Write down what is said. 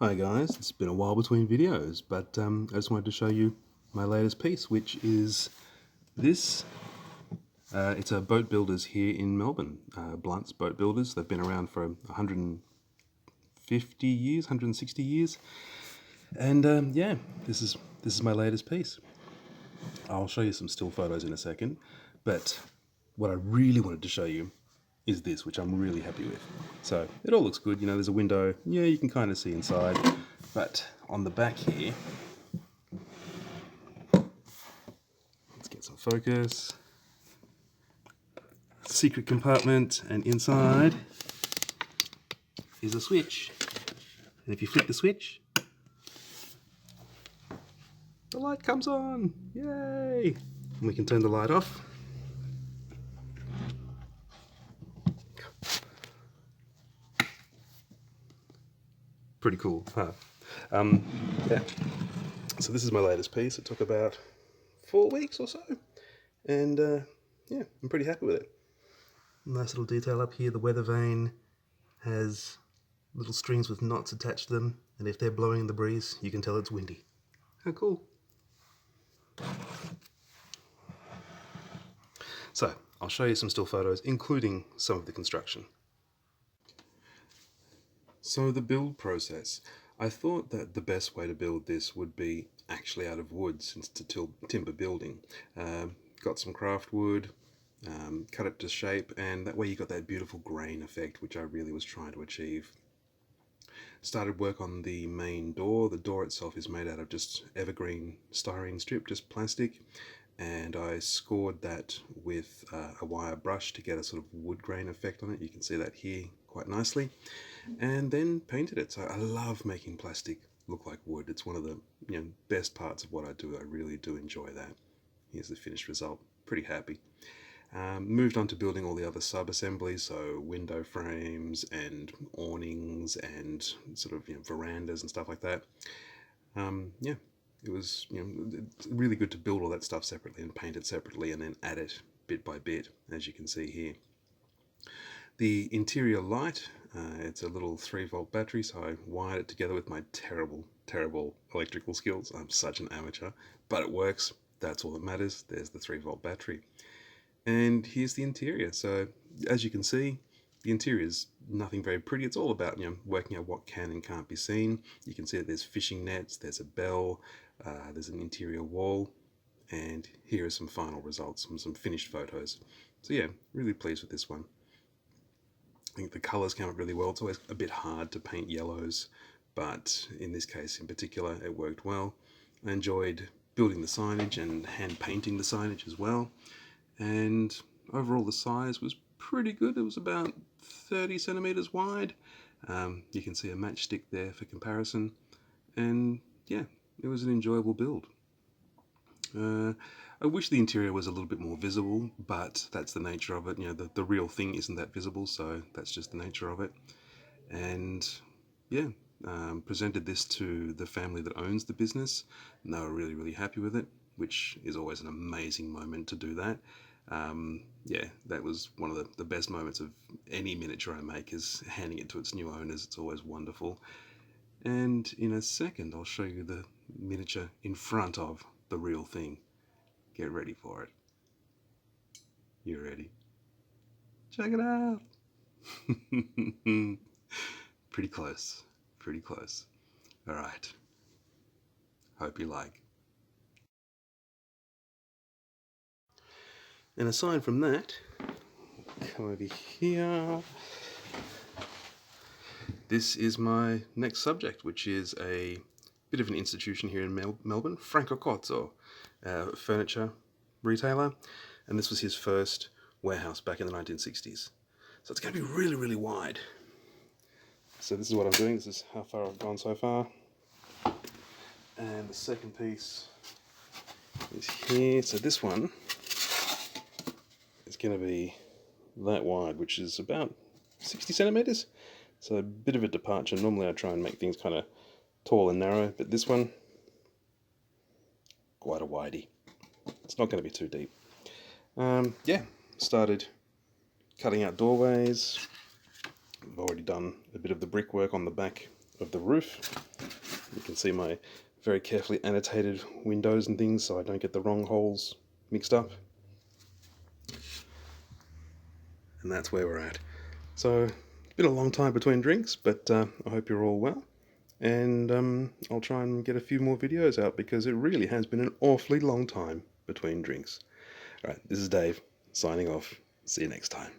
Hi guys, it's been a while between videos, but I just wanted to show you my latest piece, which is this. It's a Boatbuilders here in Melbourne, Blunt's Boatbuilders. They've been around for 150 years, 160 years, and yeah, this is my latest piece. I'll show you some still photos in a second, but what I really wanted to show you is this, which I'm really happy with. So it all looks good, you know, there's a window, yeah, you can kind of see inside, but on the back here, let's get some focus. Secret compartment, and inside is a switch. And if you flick the switch, the light comes on. Yay! And we can turn the light off. Pretty cool, huh? Yeah. So this is my latest piece. It took about 4 weeks or so, and yeah, I'm pretty happy with it. Nice little detail up here. The weather vane has little strings with knots attached to them, and if they're blowing in the breeze, you can tell it's windy. How cool. So I'll show you some still photos, including some of the construction. So the build process. I thought that the best way to build this would be actually out of wood, since it's a timber building. Got some craft wood, cut it to shape, and that way you got that beautiful grain effect, which I really was trying to achieve. Started work on the main door. The door itself is made out of just evergreen styrene strip, just plastic, and I scored that with a wire brush to get a sort of wood grain effect on it. You can see that here quite nicely, and then painted it. So I love making plastic look like wood. It's one of the best parts of what I do. I really do enjoy that. Here's the finished result. Pretty happy. Moved on to building all the other sub-assemblies, so window frames and awnings and sort of verandas and stuff like that. Yeah, it was it's really good to build all that stuff separately and paint it separately and then add it bit by bit, as you can see here. The interior light, it's a little 3-volt battery, so I wired it together with my terrible electrical skills. I'm such an amateur, but it works. That's all that matters. There's the 3-volt battery. And here's the interior. So as you can see, the interior is nothing very pretty. It's all about working out what can and can't be seen. You can see that there's fishing nets, there's a bell, there's an interior wall, and here are some final results, some finished photos. So yeah, really pleased with this one. I think the colours came up really well. It's always a bit hard to paint yellows, but in this case in particular it worked well. I enjoyed building the signage and hand painting the signage as well, and overall the size was pretty good. It was about 30 centimeters wide. You can see a matchstick there for comparison, and yeah, it was an enjoyable build. I wish the interior was a little bit more visible, but that's the nature of it. The real thing isn't that visible, so that's just the nature of it. And yeah, presented this to the family that owns the business, and they were really happy with it, which is always an amazing moment to do that. Yeah, that was one of the best moments of any miniature I make, is handing it to its new owners. It's always wonderful. And in a second I'll show you the miniature in front of the real thing. Get ready for it. You ready? Check it out. Pretty close. Pretty close. Alright. Hope you like. And aside from that, come over here. This is my next subject, which is a bit of an institution here in Melbourne, Franco Cozzo, furniture retailer, and this was his first warehouse back in the 1960s. So it's going to be really wide. So this is what I'm doing. This is how far I've gone so far. And the second piece is here. So this one is going to be that wide, which is about 60 centimeters. So a bit of a departure. Normally I try and make things kind of tall and narrow, but this one, quite a widey. It's not going to be too deep. Yeah, started cutting out doorways. I've already done a bit of the brickwork on the back of the roof. You can see my very carefully annotated windows and things so I don't get the wrong holes mixed up. And that's where we're at. So it's been a long time between drinks, but I hope you're all well. And I'll try and get a few more videos out because it really has been an awfully long time between drinks. Alright, this is Dave, signing off. See you next time.